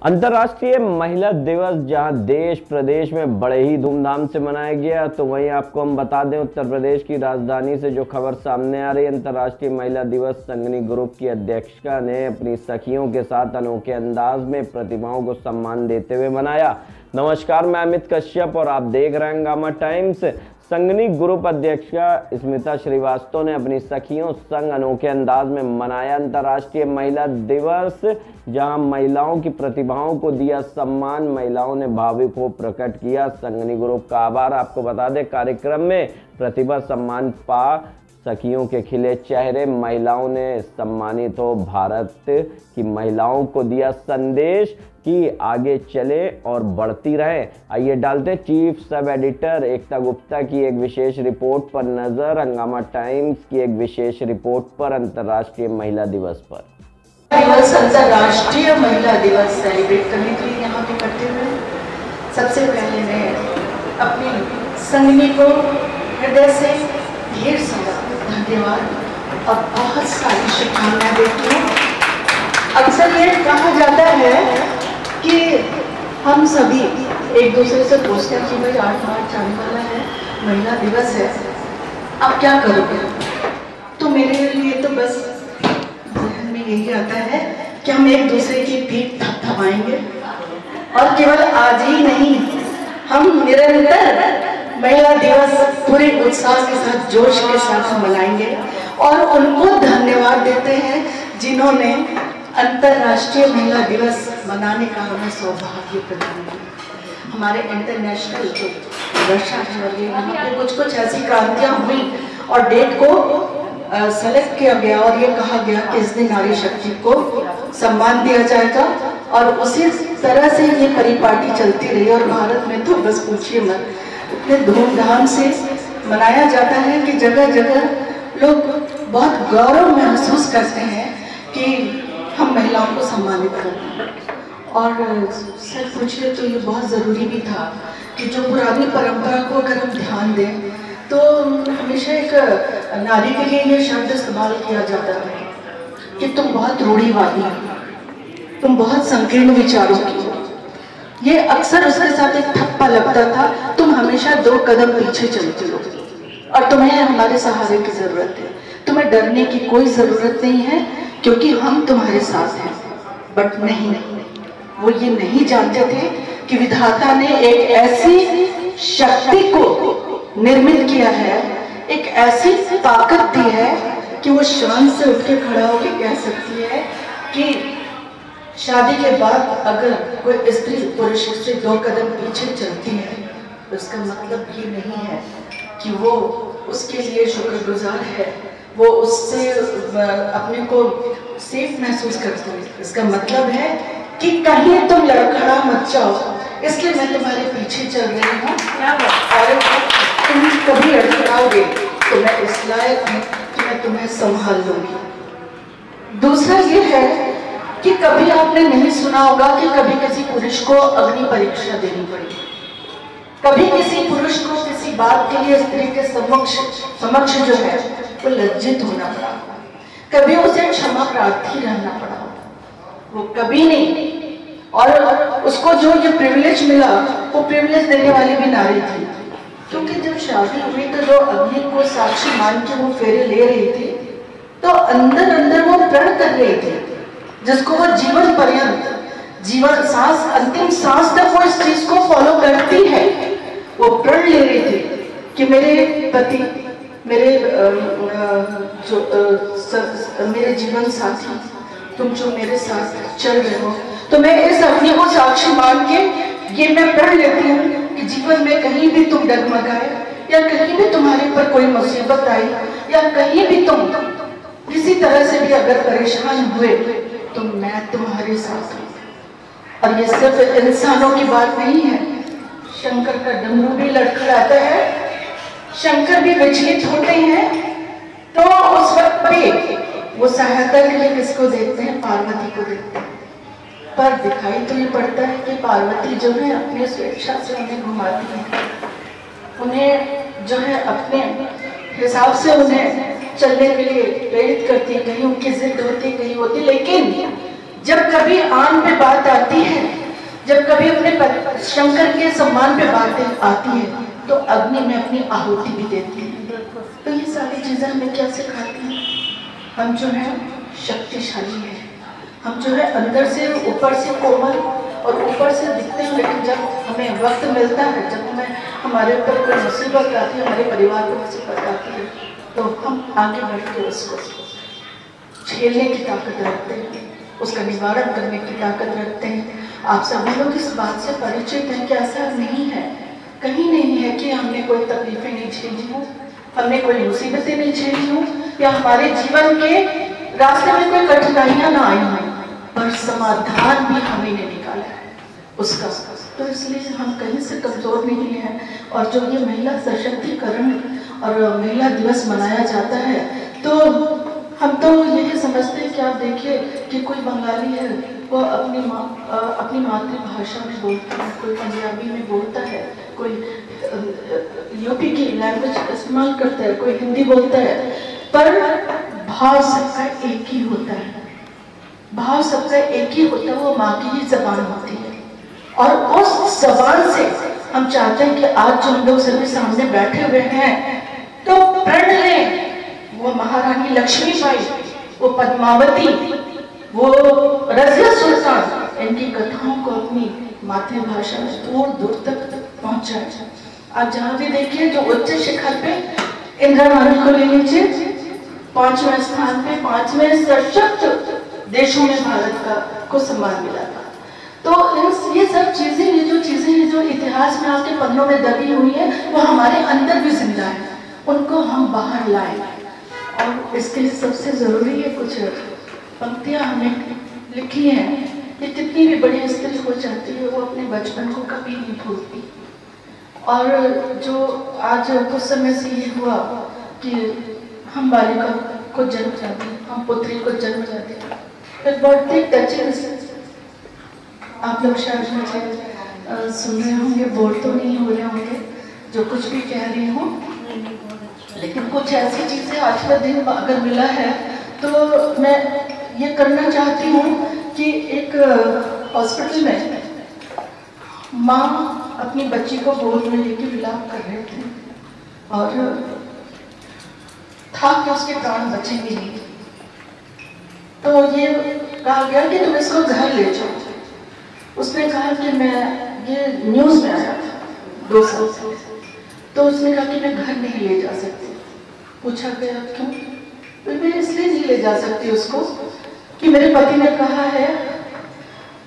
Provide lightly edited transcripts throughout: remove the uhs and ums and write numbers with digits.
अंतर्राष्ट्रीय महिला दिवस जहां देश प्रदेश में बड़े ही धूमधाम से मनाया गया, तो वहीं आपको हम बता दें उत्तर प्रदेश की राजधानी से जो खबर सामने आ रही है। अंतर्राष्ट्रीय महिला दिवस संगनी ग्रुप की अध्यक्षता ने अपनी सखियों के साथ अनोखे अंदाज में प्रतिभाओं को सम्मान देते हुए मनाया। नमस्कार, मैं अमित कश्यप और आप देख रहे हैं हंगामा टाइम्स। संगनी ग्रुप अध्यक्षा स्मिता श्रीवास्तव ने अपनी सखियों संग अनोखे अंदाज में मनाया अंतर्राष्ट्रीय महिला दिवस, जहां महिलाओं की प्रतिभाओं को दिया सम्मान। महिलाओं ने भावुक होकर प्रकट किया संगनी ग्रुप का आभार। आपको बता दें, कार्यक्रम में प्रतिभा सम्मान पा सखियों के खिले चेहरे, महिलाओं ने सम्मानित हो भारत की महिलाओं को दिया संदेश कि आगे चले और बढ़ती रहे। आइए डालते चीफ सब एडिटर एकता गुप्ता की एक विशेष रिपोर्ट पर नजर। हंगामा टाइम्स की एक विशेष रिपोर्ट पर अंतर्राष्ट्रीय महिला दिवस पर। अंतर्राष्ट्रीय महिला दिवस सेलिब्रेट करने के लिए यहाँ पे करते हुए सबसे पहले मैं अपनी संगनी को हृदय से ढेर सारा धन्यवाद और बहुत सारी शुभकामनाएं देती हूँ। अक्सर ये कहा जाता है कि हम सभी एक दूसरे से पूछते हैं कि भाई 8 मार्च आने वाला है, महिला दिवस है, अब क्या करोगे? तो मेरे लिए तो बस ज़हन में यही आता है कि हम एक दूसरे की पीठ थपथपाएंगे और केवल आज ही नहीं, हम निरंतर महिला दिवस पूरे उत्साह के साथ, जोश के साथ मनाएंगे और उनको धन्यवाद देते हैं जिन्होंने अंतर्राष्ट्रीय महिला दिवस मनाने का हमें सौभाग्य प्रदान किया। हमारे इंटरनेशनल जो वर्षा है, यहाँ पे कुछ ऐसी क्रांतियाँ हुई और डेट को सेलेक्ट किया गया और ये कहा गया कि इस दिन नारी शक्ति को सम्मान दिया जाएगा और उसी तरह से ये परिपाटी चलती रही। और भारत में तो बस पूछिए मत, इतने धूमधाम से मनाया जाता है कि जगह जगह लोग बहुत गौरव महसूस करते हैं कि हम महिलाओं को सम्मानित करें। और सच पूछिए तो ये बहुत ज़रूरी भी था कि जो पुरानी परंपरा को अगर हम ध्यान दें तो हमेशा एक नारी के लिए ये शब्द इस्तेमाल किया जाता है कि तुम बहुत रूढ़िवादी हो, तुम बहुत संकीर्ण विचारों की हो। ये अक्सर उसके साथ एक ठप्पा लगता था, तुम हमेशा 2 कदम पीछे चलती हो और तुम्हें हमारे सहारे की जरूरत है, तुम्हें डरने की कोई जरूरत नहीं है क्योंकि हम तुम्हारे साथ हैं। बट नहीं, वो ये नहीं जानते थे कि विधाता ने एक ऐसी शक्ति को निर्मित किया है, एक ऐसी ताकत दी है कि वो शान से उठ के खड़ा होकर कह सकती है कि शादी के बाद अगर कोई स्त्री पुरुष से 2 कदम पीछे चलती है तो उसका मतलब ये नहीं है कि वो उसके लिए शुक्रगुजार है, वो उससे अपने को सेफ महसूस करती है। इसका मतलब है कि कहीं तुम लड़खड़ा मत जाओ, इसलिए मैं तुम्हारे पीछे चल रही हूँ और तुम कभी लड़खड़ाओगे तो मैं इस लायक हूँ कि मैं तुम्हें संभाल लूंगी। दूसरा ये है कि कभी आपने नहीं सुना होगा कि कभी किसी पुरुष को अग्नि परीक्षा देनी पड़ी, कभी किसी पुरुष को किसी बात के लिए स्त्री के समक्ष जो है वो लज्जित होना पड़ा, कभी उसे क्षमा प्रार्थी रहना पड़ा, वो कभी नहीं। और उसको जो ये प्रिविलेज मिला वो प्रिविलेज देने वाली भी नारी थी, क्योंकि जब शादी हुई तो जो अग्नि को साक्षी मान के वो फेरे ले रही थी तो अंदर अंदर वो प्रण कर रही थी जिसको वो जीवन पर्यंत, जीवन सांस, अंतिम सांस तक वो इस चीज को फॉलो करती है। वो प्रण ले रही थी कि मेरे पति, मेरे मेरे जीवन साथी, तुम जो मेरे साथ चल रहे हो, तो मैं इस अग्नि को साक्षी मान के ये मैं प्रण लेती हूँ कि जीवन में कहीं भी तुम डगमगाए या कहीं भी तुम्हारे पर कोई मुसीबत आई या कहीं भी तुम किसी तरह से भी अगर परेशान हुए तो मैं तुम्हारे साथ हूँ। और ये सिर्फ इंसानों की बात नहीं है, शंकर का डमरू भी लड़खड़ाता है, शंकर भी विचलित होते हैं। तो उस वक्त पे वो सहायता के लिए किसको देखते हैं? पार्वती को देखते हैं। पर दिखाई तो ये पड़ता है कि पार्वती जो है अपनी स्वेच्छा से उन्हें घुमाती है, उन्हें जो है अपने हिसाब से उन्हें चलने के लिए प्रेरित करती है, कहीं उनकी जिद होती कहीं होती। लेकिन जब कभी आन पे बात आती है, जब कभी अपने शंकर के सम्मान पे बातें आती है, तो अग्नि में अपनी आहुति भी देती है। तो ये सारी चीजें हमें क्या सिखाती हैं? हम जो है शक्तिशाली है, हम जो है अंदर से ऊपर से कोमल और ऊपर से दिखते हैं, लेकिन जब हमें वक्त मिलता है, जब हमें हमारे ऊपर कोई मुसीबत आती है, हमारे परिवार को मुसीबत आती है, तो हम आगे बढ़ के उसको झेलने की ताकत रखते हैं, उसका निवारण करने की ताकत रखते हैं। आप सभी लोग इस बात से परिचित हैं कि ऐसा नहीं है, कहीं नहीं है कि हमने कोई तकलीफें नहीं झेली हो, हमने कोई मुसीबतें नहीं झेली हो, या हमारे जीवन के रास्ते में कोई कठिनाइयां ना आई हो, पर समाधान भी हमें ने निकाला है उसका। तो इसलिए हम कहीं से कमजोर नहीं हैं। और जो ये महिला सशक्तिकरण और महिला दिवस मनाया जाता है, तो हम तो यही समझते हैं कि आप देखिए कि कोई बंगाली है, वो अपनी मातृभाषा में बोलता है, कोई पंजाबी में बोलता है, कोई यूपी की लैंग्वेज इस्तेमाल करता है, कोई हिंदी बोलता है, पर भाव सबका एक ही होता है, भाव सबका एक ही होता है, वो माँ की ही जबान होती है। और उस जबान से हम चाहते हैं कि आज जो हम लोग सभी सामने बैठे हुए हैं, तो प्रण लें वो महारानी लक्ष्मीबाई, वो पद्मावती, वो रज़िया सुल्तान, इनकी कथाओं को अपनी मातृभाषा में दूर दूर तक पहुंचाए। आप जहाँ भी देखिए, जो उच्च शिखर पे इंदिरा गांधी को ले लीजिए, 5वें स्थान पे, 5वें सशक्त देशों में भारत का को सम्मान मिला था। तो ये सब चीजें, ये जो इतिहास में आपके पन्नों में दबी हुई है, वो हमारे अंदर भी जिंदा है, उनको हम बाहर लाएं। और इसके लिए सबसे जरूरी है कुछ पंक्तियां हमने लिखी हैं कि कितनी भी बड़ी स्त्री हो जाती है, वो अपने बचपन को कभी नहीं भूलती। और जो आज कुछ समय से ये हुआ कि हम बालिका को जन्म जाते, हम पुत्री को जन्म जाते, फिर बहुत ही टचिंग, आप लोग शायद मुझे सुन रहे होंगे, बोर तो नहीं हो रहे होंगे जो कुछ भी कह रही हूँ, लेकिन कुछ ऐसी चीजें आज का दिन अगर मिला है तो मैं ये करना चाहती हूँ कि एक हॉस्पिटल में माँ अपनी बच्ची को गोद में लेके विलाप कर रहे थे, और था कि उसके प्राण बचेंगे नहीं, तो ये कहा गया कि तुम इसको घर ले जाओ। उसने कहा कि मैं, ये न्यूज में आया था 2 साल से, तो उसने कहा कि मैं घर नहीं ले जा सकती। पूछा गया क्यों? तो मैं इसलिए नहीं ले जा सकती उसको कि मेरे पति ने कहा है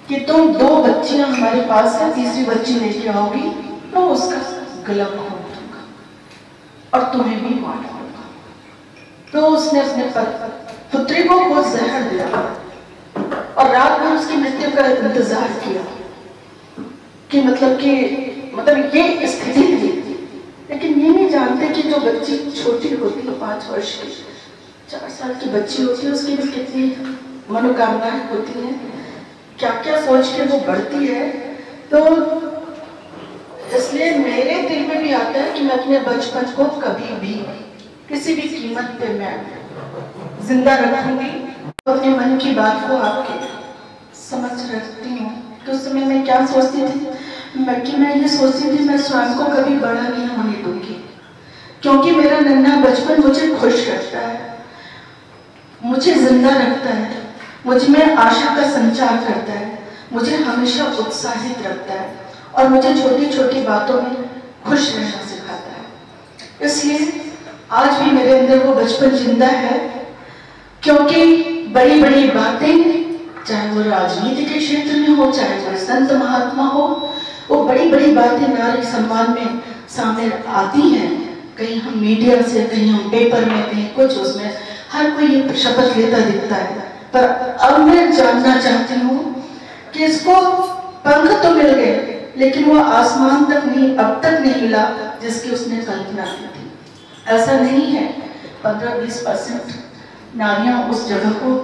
कि तुम 2 बच्चियां हमारे पास है, तीसरी बच्ची लेके आओगी तो उसका गला घोट दूंगा और तुम्हें भी मार दूंगा। तो उसने अपने पुत्री को खुद जहर दिया और रात भर उसकी मृत्यु का इंतजार किया कि मतलब ये स्थिति थी। लेकिन ये नहीं जानते कि जो बच्ची छोटी होती है, 5 वर्ष की, 4 साल की बच्ची होती है, उसकी भी कितनी मनोकामनाएं होती हैं, क्या क्या सोच के वो बढ़ती है। तो इसलिए मेरे दिल में भी आता है कि मैं अपने बचपन को कभी भी किसी भी कीमत पे मैं जिंदा रखूंगी। तो अपने मन की बात को आपके समझ रखती हूँ। तो उस समय मैं क्या सोचती थी कि मैं ये सोचती थी मैं स्वयं को कभी बड़ा नहीं होने दूंगी, क्योंकि मेरा नन्हा बचपन मुझे खुश रखता है, मुझे जिंदा रखता है, मुझ में आशा का संचार करता है, मुझे हमेशा उत्साहित रखता है और मुझे छोटी छोटी बातों में खुश रहना सिखाता है। इसलिए आज भी मेरे अंदर वो बचपन जिंदा है, क्योंकि बड़ी बड़ी बातें, चाहे वो राजनीति के क्षेत्र में हो, चाहे वो संत महात्मा हो, वो बड़ी बड़ी बातें नारी सम्मान में सामने आती हैं। कहीं हम मीडिया से, कहीं हम पेपर में, कहीं कुछ, उसमें हर कोई ये शपथ लेता दिखता है। पर अब मैं जानना चाहती हूँ कि इसको पंख तो मिल गए, लेकिन वो आसमान तक नहीं, अब तक नहीं मिला जिसकी उसने कल्पना की थी। ऐसा नहीं है, 15-20% नारियां उस जगह को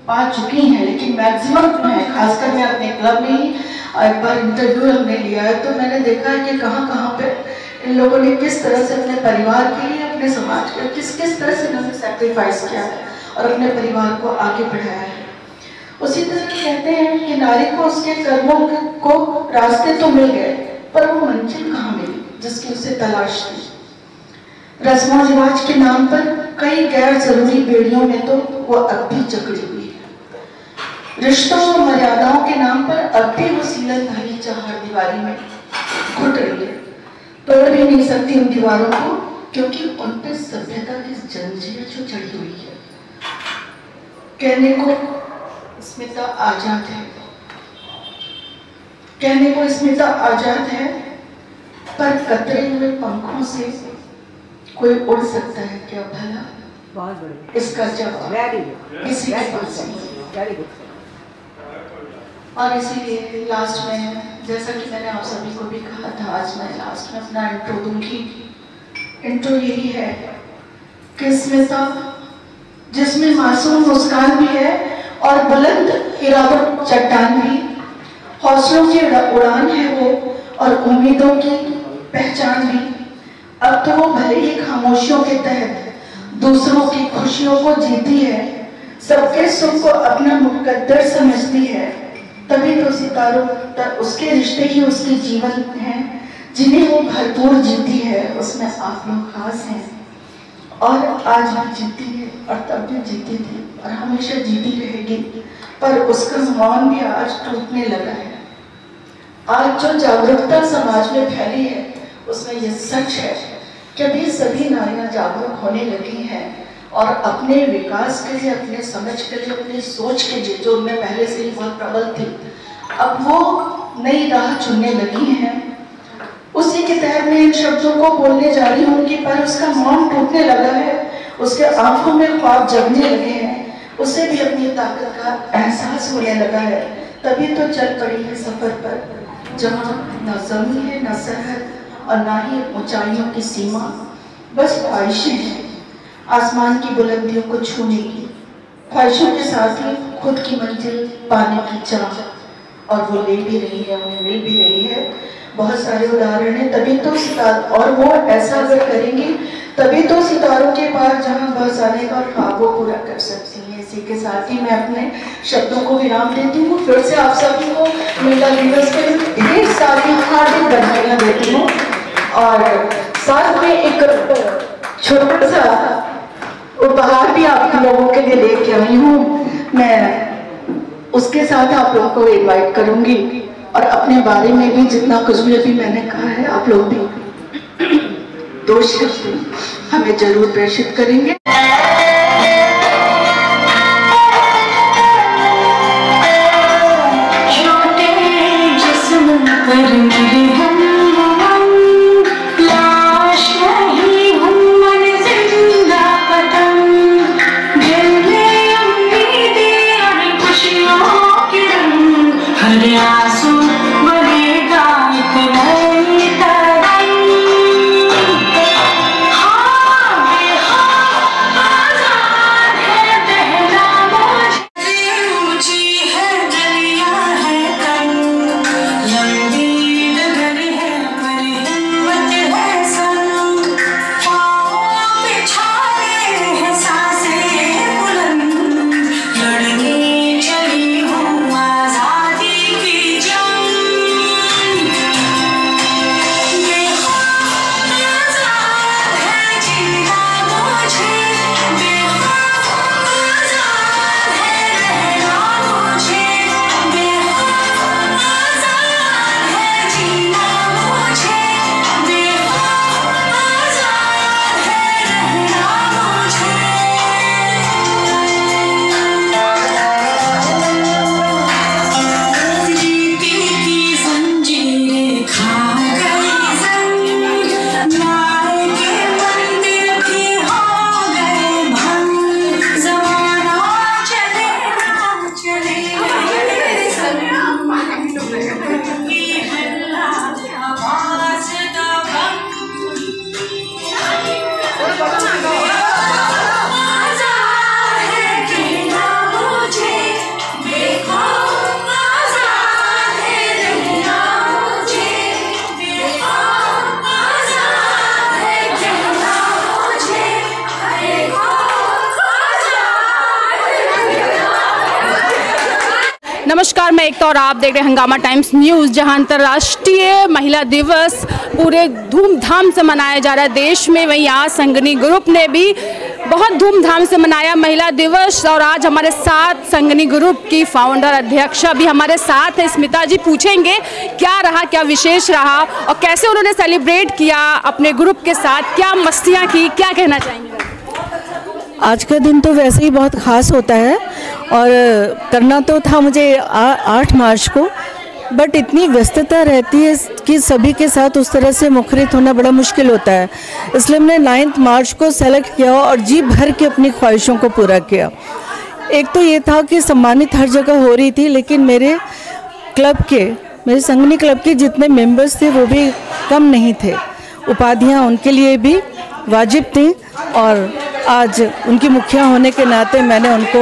पा चुकी हैं, लेकिन मैक्सिमम है। खासकर मैं अपने क्लब में ही एक बार इंटरव्यू हमने लिया है, तो मैंने देखा है कि कहाँ पे इन लोगों ने किस तरह से अपने परिवार के लिए, अपने समाज के किस तरह से इन्होंने सैक्रिफाइस किया है और अपने परिवार को आगे बढ़ाया है। उसी तरह कहते हैं कि नारी को उसके कर्मों को रास्ते तो मिल गए, पर वो मंजिल कहाँ मिली जिसकी उसे तलाश थी। रस्मों रिवाज के नाम पर कई गैर जरूरी बेड़ियों में तो वो अब भी जकड़ी हुई है। रिश्तों और मर्यादाओं के नाम पर अब भी वो सीलन धारी चार दीवारी में घुट रही है। तोड़ भी नहीं सकती उन दीवारों को, क्योंकि उन पर सभ्यता की जंजीर जो चढ़ी हुई है। कहने को स्मिता आजाद है, कहने को स्मिता आजाद है, पर कतरे हुए पंखों से कोई उड़ सकता है क्या भला? बहुत बढ़िया। इसका जवाब किसी के पास नहीं। और इसीलिए लास्ट में, जैसा कि मैंने आप सभी को भी कहा था, आज मैं लास्ट में अपना इंट्रो दूंगी। इंट्रो यही है कि स्मिता जिसमें मासूम मुस्कान भी है और बुलंद इरादों चट्टान भी, हौसलों की उड़ान है वो और उम्मीदों की पहचान भी। अब तो वो भले ही खामोशियों के तहत दूसरों की खुशियों को जीती है, सबके सुख को अपना मुकद्दर समझती है। तभी तो सितारों तक उसके रिश्ते ही उसके जीवन हैं, जिन्हें वो भरपूर जीती है। उसमें आप लोग खास हैं और आज भी जीती है और तब भी जीती थी और हमेशा जीती रहेगी। पर उसका मौन भी आज टूटने लगा है। आज जो जागरूकता समाज में फैली है उसमें यह सच है कि अभी सभी नारियां जागरूक होने लगी हैं और अपने विकास के लिए, अपने समझ के लिए, अपनी सोच के लिए, जो उनमें पहले से ही बहुत प्रबल थी, अब वो नई राह चुनने लगी हैं। उसी के तहत मैं इन शब्दों को बोलने जा रही हूँ कि पर उसका मौन टूटने लगा है, उसके आंखों में ख्वाब जगने लगे हैं, उसे भी अपनी ताकत का एहसास होने लगा है। तभी तो चल पड़ी है सफर पर, जहाँ न जमीन है, न सरहद और ना ही ऊंचाइयों की सीमा, बस ख्वाहिशें हैं आसमान की बुलंदियों को छूने की। ख्वाहिशों के साथ ही खुद की मंजिल पाने की चाह, और वो ले भी रही है, उन्हें मिल भी रही है। बहुत सारे उदाहरण हैं। तभी तो सितारों, और वो ऐसा अगर करेंगे तभी तो सितारों के पार जहां बस आने का ख्वाब वो पूरा कर सकती हैं। इसी के साथ ही मैं अपने शब्दों को विराम देती हूँ। फिर से आप सभी को महिला दिवस पे ढेर सारी हार्दिक बधाइयाँ देती हूँ और साथ में एक छोटा सा उपहार भी आप लोगों के लिए लेके आई हूँ। मैं उसके साथ आप लोगों को इनवाइट करूंगी और अपने बारे में भी जितना कुछ भी अभी मैंने कहा है, आप लोग भी 2 शब्द हमें जरूर प्रेषित करेंगे। नमस्कार, मैं एकता और आप देख रहे हैं हंगामा टाइम्स न्यूज़, जहां अंतर्राष्ट्रीय महिला दिवस पूरे धूमधाम से मनाया जा रहा है देश में। वहीं आज संगिनी ग्रुप ने भी बहुत धूमधाम से मनाया महिला दिवस। और आज हमारे साथ संगिनी ग्रुप की फाउंडर अध्यक्षा भी हमारे साथ है। स्मिता जी, पूछेंगे क्या रहा, क्या विशेष रहा और कैसे उन्होंने सेलिब्रेट किया अपने ग्रुप के साथ, क्या मस्तियाँ की, क्या कहना चाहेंगे? आज का दिन तो वैसे ही बहुत ख़ास होता है और करना तो था मुझे 8 मार्च को, बट इतनी व्यस्तता रहती है कि सभी के साथ उस तरह से मुखरित होना बड़ा मुश्किल होता है। इसलिए हमने 9 मार्च को सेलेक्ट किया और जी भर के अपनी ख्वाहिशों को पूरा किया। एक तो ये था कि सम्मानित हर जगह हो रही थी, लेकिन मेरे संगिनी क्लब के जितने मेंबर्स थे वो भी कम नहीं थे। उपाधियाँ उनके लिए भी वाजिब थी और आज उनकी मुखिया होने के नाते मैंने उनको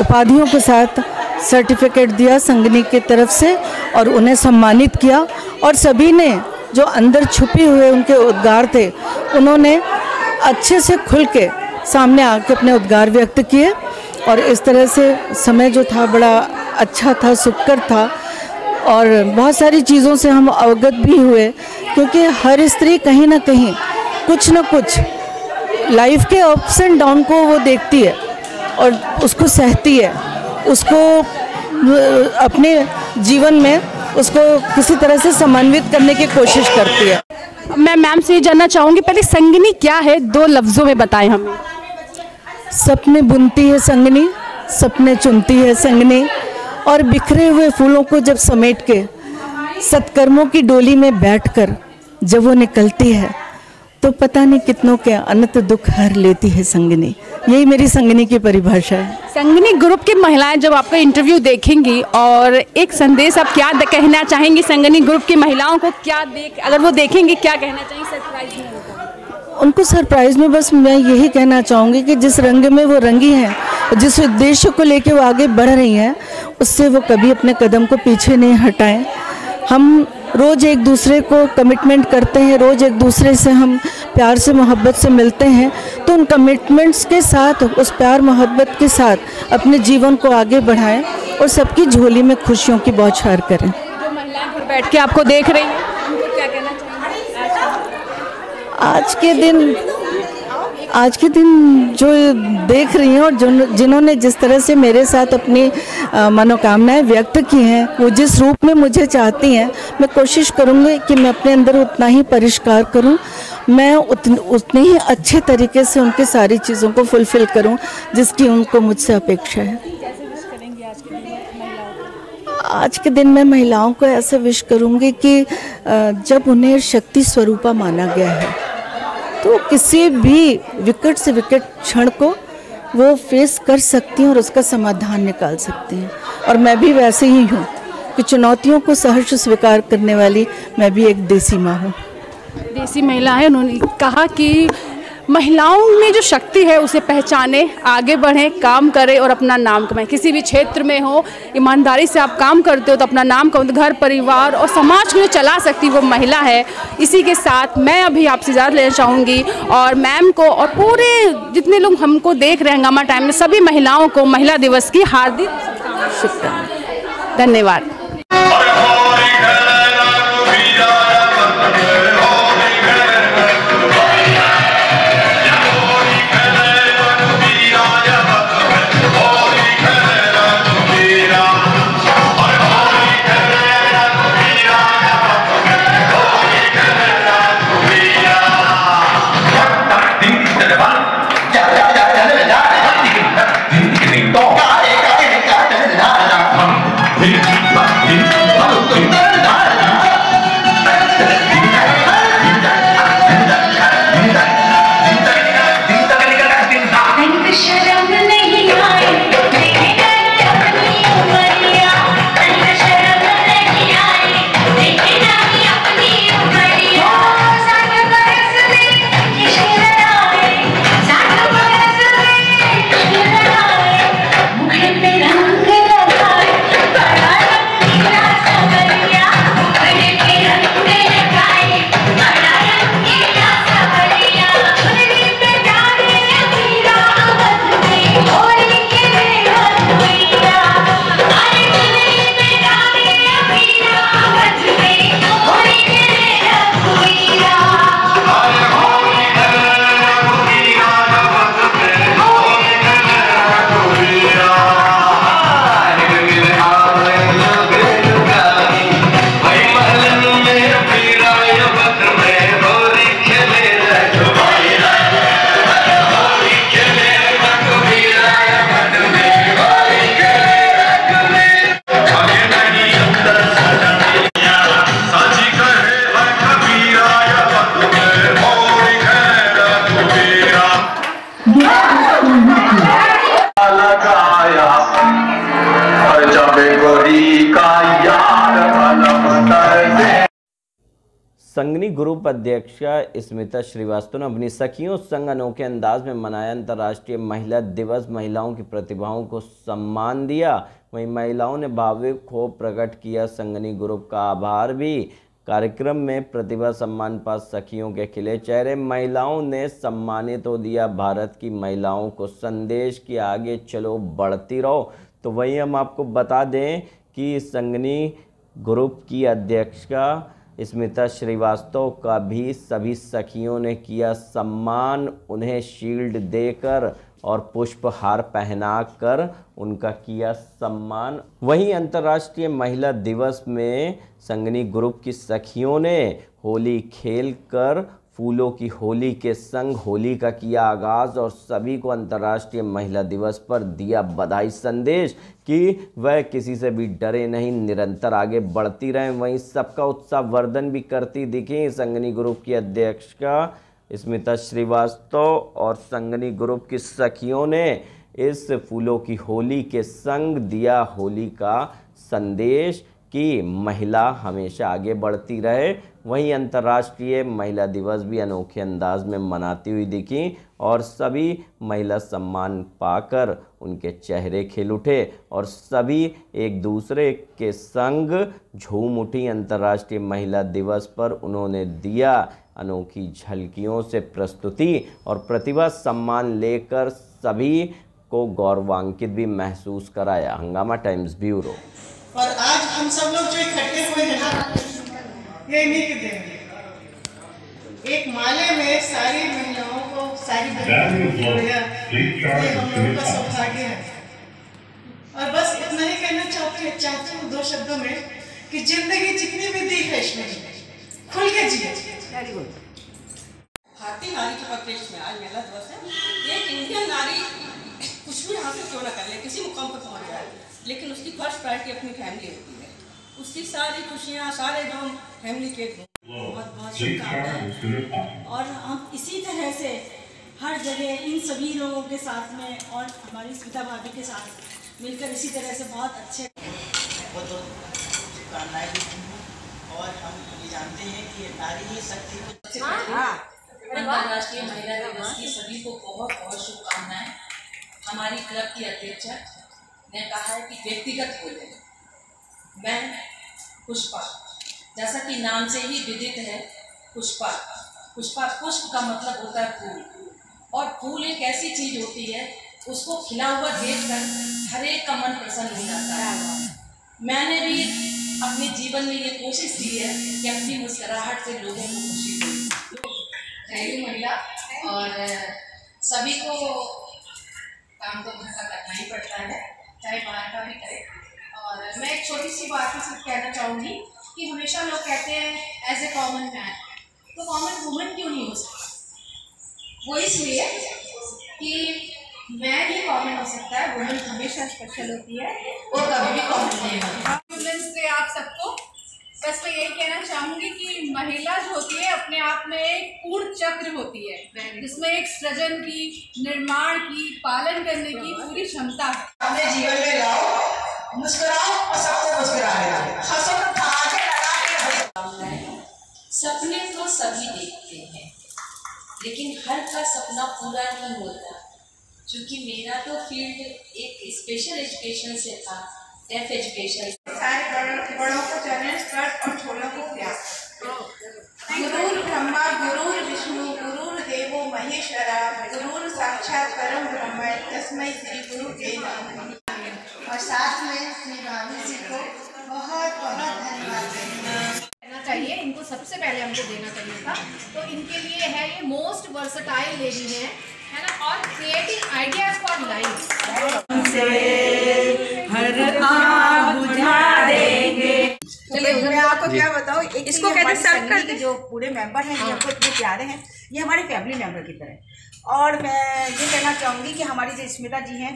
उपाधियों के साथ सर्टिफिकेट दिया संगिनी की तरफ से और उन्हें सम्मानित किया। और सभी ने जो अंदर छुपे हुए उनके उद्गार थे, उन्होंने अच्छे से खुल के सामने आके अपने उद्गार व्यक्त किए और इस तरह से समय जो था बड़ा अच्छा था, सुखकर था। और बहुत सारी चीज़ों से हम अवगत भी हुए, क्योंकि हर स्त्री कहीं ना कहीं कुछ न कुछ लाइफ के अप्स एंड डाउन को वो देखती है और उसको सहती है, उसको अपने जीवन में उसको किसी तरह से समन्वित करने की कोशिश करती है। मैं मैम से ये जानना चाहूँगी, पहले संगिनी क्या है, 2 लफ्ज़ों में बताएं हमें। सपने बुनती है संगिनी, सपने चुनती है संगिनी, और बिखरे हुए फूलों को जब समेट के सत्कर्मों की डोली में बैठकर जब वो निकलती है तो पता नहीं कितनों के अनंत दुख हर लेती है संगिनी। यही मेरी संगिनी की परिभाषा है। संगिनी ग्रुप की महिलाएं जब आपका इंटरव्यू देखेंगी और एक संदेश आप क्या कहना चाहेंगी संगिनी ग्रुप की महिलाओं को, अगर वो देखेंगी क्या कहना चाहेंगी सरप्राइज में? उनको सरप्राइज में बस मैं यही कहना चाहूँगी कि जिस रंग में वो रंगी हैं और जिस उद्देश्य को लेके वो आगे बढ़ रही हैं, उससे वो कभी अपने कदम को पीछे नहीं हटाएं। हम रोज़ एक दूसरे को कमिटमेंट करते हैं, रोज़ एक दूसरे से हम प्यार से मोहब्बत से मिलते हैं, तो उन कमिटमेंट्स के साथ, उस प्यार मोहब्बत के साथ अपने जीवन को आगे बढ़ाएं और सबकी झोली में खुशियों की बौछार करें। जो महिलाएं घर बैठ के आपको देख रही हैं, उनको क्या कहना चाहेंगे? आज के दिन जो देख रही हैं और जिन्होंने जिस तरह से मेरे साथ अपनी मनोकामनाएं व्यक्त की हैं, वो जिस रूप में मुझे चाहती हैं, मैं कोशिश करूँगी कि मैं अपने अंदर उतना ही परिष्कार करूँ, मैं उतने ही अच्छे तरीके से उनकी सारी चीज़ों को फुलफ़िल करूँ जिसकी उनको मुझसे अपेक्षा है। आज के दिन मैं महिलाओं को ऐसे विश करूँगी कि जब उन्हें शक्ति स्वरूपा माना गया है तो किसी भी विकट से विकट क्षण को वो फेस कर सकती हैं और उसका समाधान निकाल सकती हैं। और मैं भी वैसे ही हूँ कि चुनौतियों को सहर्ष स्वीकार करने वाली मैं भी एक देसी माँ हूँ। देसी महिला है, उन्होंने कहा कि महिलाओं में जो शक्ति है उसे पहचाने, आगे बढ़ें, काम करें और अपना नाम कमाएं। किसी भी क्षेत्र में हो, ईमानदारी से आप काम करते हो तो अपना नाम कमाओ, घर परिवार और समाज को जो चला सकती वो महिला है। इसी के साथ मैं अभी आपसे इजाज़त लेना चाहूँगी और मैम को और पूरे जितने लोग हमको देख रहे हैं हंगामा टाइम में, सभी महिलाओं को महिला दिवस की हार्दिक शुभकामनाएं। धन्यवाद। संगनी ग्रुप अध्यक्षा स्मिता श्रीवास्तव ने अपनी सखियों संग अनोखे अंदाज में मनाया अंतर्राष्ट्रीय महिला दिवस। महिलाओं की प्रतिभाओं को सम्मान दिया। वहीं महिलाओं ने भावुक होप प्रकट किया। संगनी ग्रुप का आभार भी। कार्यक्रम में प्रतिभा सम्मान पास सखियों के खिले चेहरे। महिलाओं ने सम्मानित हो दिया भारत की महिलाओं को संदेश कि आगे चलो बढ़ती रहो। तो वहीं हम आपको बता दें कि संगनी ग्रुप की अध्यक्षा स्मिता श्रीवास्तव का भी सभी सखियों ने किया सम्मान। उन्हें शील्ड देकर और पुष्पहार पहनाकर उनका किया सम्मान। वहीं अंतर्राष्ट्रीय महिला दिवस में संगनी ग्रुप की सखियों ने होली खेलकर फूलों की होली के संग होली का किया आगाज और सभी को अंतर्राष्ट्रीय महिला दिवस पर दिया बधाई संदेश कि वह किसी से भी डरे नहीं, निरंतर आगे बढ़ती रहें। वहीं सबका उत्साह वर्धन भी करती दिखी संगनी ग्रुप की अध्यक्षा स्मिता श्रीवास्तव और संगनी ग्रुप की सखियों ने इस फूलों की होली के संग दिया होली का संदेश कि महिला हमेशा आगे बढ़ती रहे। वहीं अंतर्राष्ट्रीय महिला दिवस भी अनोखे अंदाज में मनाती हुई दिखी और सभी महिला सम्मान पाकर उनके चेहरे खिल उठे और सभी एक दूसरे के संग झूम उठी। अंतर्राष्ट्रीय महिला दिवस पर उन्होंने दिया अनोखी झलकियों से प्रस्तुति और प्रतिभा सम्मान लेकर सभी को गौरवान्वित भी महसूस कराया। हंगामा टाइम्स ब्यूरो। और आज हम सब लोग जो इकट्ठे हुए हैं ना, ये नहीं कि देंगे एक माले में सारी महिलाओं को, सारी बहनों को, ये हम लोगों का सौभाग्य है। और बस इतना ही कहना चाहती हूँ 2 शब्दों में कि जिंदगी जितनी भी दी है इसमें खुल के जिए। भारतीय नारी के परिप्रेक्ष्य में आज महिला दिवस है। एक इंडियन नारी कुछ भी हासिल क्यों न कर ले, किसी मुकाम पर पहुंच जाए, लेकिन उसकी फर्स्ट प्रायोरिटी अपनी फैमिली होती है। उसकी सारी खुशियाँ, सारे गम फैमिली के बहुत बहुत शुभकामनाएं। और हम इसी तरह से हर जगह इन सभी लोगों के साथ में और हमारी स्मिता भाभी के साथ मिलकर इसी तरह से बहुत अच्छे शुभकामनाएं देती हूँ। और हम ये जानते हैं कि ये नारी ही शक्ति। अंतर्राष्ट्रीय महिला दिवस की सभी को बहुत बहुत शुभकामनाएं। हमारी क्लब की अध्यक्षा ने कहा है कि व्यक्तिगत बोले। मैं पुष्पा, जैसा कि नाम से ही विदित है, पुष्पा पुष्प का मतलब होता है फूल। और फूल एक ऐसी चीज होती है, उसको खिला हुआ देखकर हर एक का मन प्रसन्न हो जाता है। मैंने भी अपने जीवन में ये कोशिश की है कि अपनी मुस्कुराहट से लोगों को खुशी दूँ। घरेलू महिला और सभी को काम तो घर का करना ही पड़ता है, चाहे बाहर का भी करे। और मैं एक छोटी सी बात ही सिर्फ कहना चाहूँगी कि हमेशा लोग कहते हैं एज ए कॉमन मैन, तो कॉमन वुमन क्यों नहीं हो सकता? वो इसलिए कि मैन ही कॉमन हो सकता है, वुमन हमेशा स्पेशल होती है, वो कभी भी कॉमन नहीं होती। से आप सबको बस मैं यही कहना चाहूँगी कि महिला जो होती है अपने आप में एक पूर्ण चक्र होती है, जिसमें एक सृजन की, निर्माण की, पालन करने की पूरी क्षमता है। अपने जीवन में लाओ, मुस्कुराओ और सबको मुस्कुराने दो, हंसो तो आगे लगा के। सपने तो सभी देखते हैं, लेकिन हर का सपना पूरा नहीं होता। क्योंकि मेरा तो फील्ड एक स्पेशल एजुकेशन से था, डेफ एजुकेशन। सारे बड़ों को चरण स्पर्श और छोड़ों को प्यार। गुरुर ब्रह्मा गुरुर विष्णु गुरुर देवो महेश्वरा गुरुर साक्षात परम ब्रह्म तस्मै श्री गुरु के नमः। और साथ में अपनी भाभी जी को बहुत बहुत धन्यवाद देना चाहिए। इनको सबसे पहले हमको देना चाहिए था, तो इनके लिए है ये मोस्ट वर्सटाइल लेडी है ना, और क्रिएटिव आइडियाज फॉर लाइफ। मैं आपको क्या बताऊँ, इसको कहते हैं के जो पूरे मेंबर हैं, ये हमको इतने प्यारे हैं, ये हमारे फैमिली मेंबर की तरह। और मैं ये कहना चाहूँगी कि हमारी जो स्मिता जी हैं,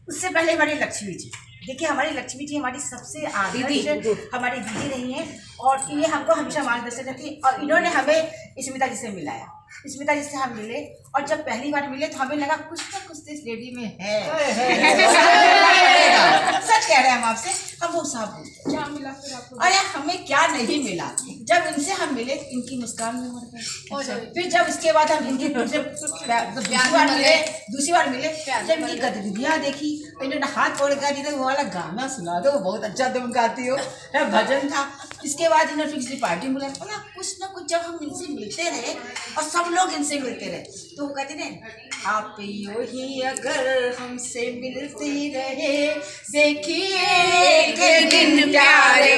उससे पहले हमारी लक्ष्मी जी, देखिए हमारी लक्ष्मी जी हमारी सबसे आदर्श हमारी दीदी रही हैं और ये हमको हमेशा मार्गदर्शन करती है। और इन्होंने हमें स्मिता जी से मिलाया, स्मिता जी से हम मिले और जब पहली बार मिले तो हमें लगा कुछ ना कुछ तो इस लेडी में है। सच कह रहे हैं हम आपसे, हम वो साहब बोलते हैं। क्या मिला फिर आपको? अरे हमें क्या नहीं मिला, जब इनसे हम मिले इनकी मुस्कान में मर गए। फिर जब इसके बाद हम इनकी दूसरी बार मिले जब इनकी गतिविधियाँ देखी, इन्होंने हाथ पकड़ कर वो वाला गाना सुना दो, बहुत अच्छा तुम गाती हो, भजन था। इसके बाद इन्होंने फिर पार्टी बुलाया, बोला कुछ ना कुछ जब हम इनसे मिलते रहे और सब लोग इनसे मिलते रहे तो वो कहते ना आप यो ही अगर हमसे मिलते रहे देखिए एक दिन प्यारे